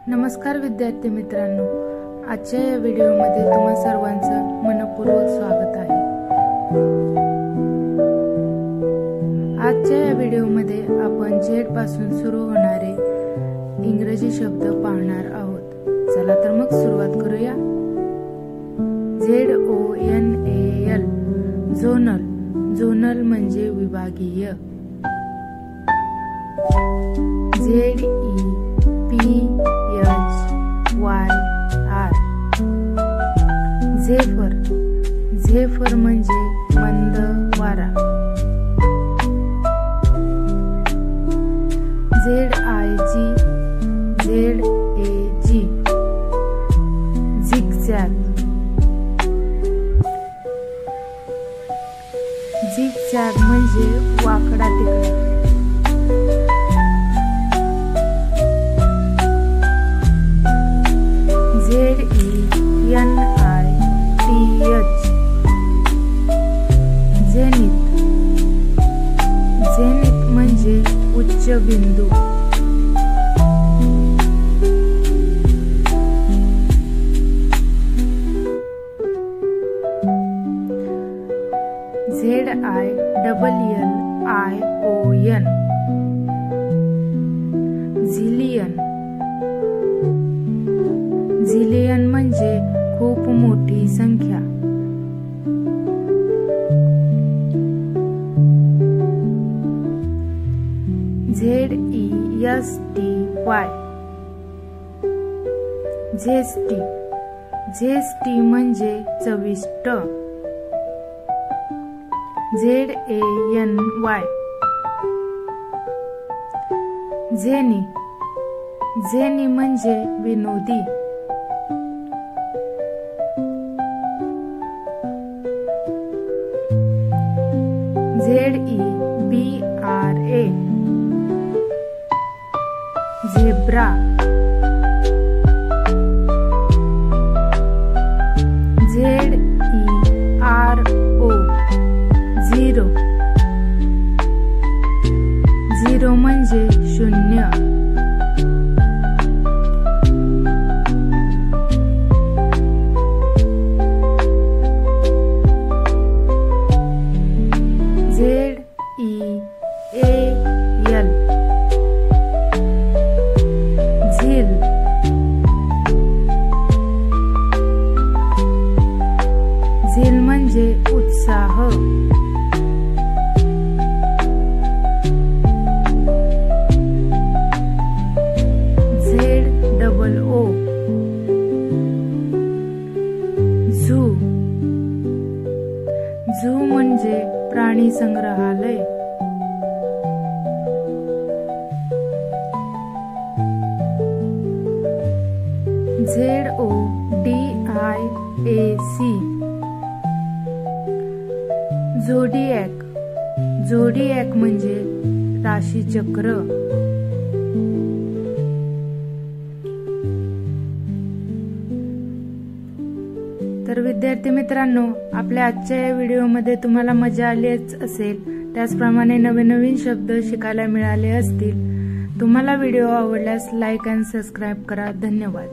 नमस्कार विद्यार्थी मित्रांनो, आजच्या या व्हिडिओमध्ये तुम्हा सर्वांचं मनपूर्वक स्वागत आहे। आजच्या या व्हिडिओमध्ये आपण झेड पासून सुरू होणारे इंग्रजी शब्द पाहणार आहोत। चला तर मग सुरुवात करूया। ZONAL झोनल, झोनल म्हणजे विभागीय। ZEPHYR झेफर, झेफर म्हणजे मंद वारा। ZIG ZAG झिगझॅग, झिगझॅग म्हणजे वाकडा तिकडा। ZENITH झेनिथ, झेनिथ म्हणजे उच्च बिंदू। ZILLION झिलियन, झिलियन म्हणजे खूप मोठी संख्या। ZESTY झेस्टी, झेस्टी म्हणजे चविष्ट। ZANY झेनी, झेनी म्हणजे विनोदी। ZEBRA zebra, ZERO zero, zero म्हणजे शून्य। ZEAL झील, झील म्हणजे उत्साह। ZOO झू, झू म्हणजे प्राणी संग्रहालय। ZODIAC झोडिएक, झोडिएक म्हणजे राशीचक्र। तर विद्यार्थी मित्रांनो, आपल्या आजच्या या व्हिडिओमध्ये तुम्हाला मजा आलीच असेल, त्याचप्रमाणे नवीन नवीन शब्द शिकायला मिळाले असतील। तुम्हाला व्हिडिओ आवडल्यास लाईक आणि सबस्क्राईब करा। धन्यवाद।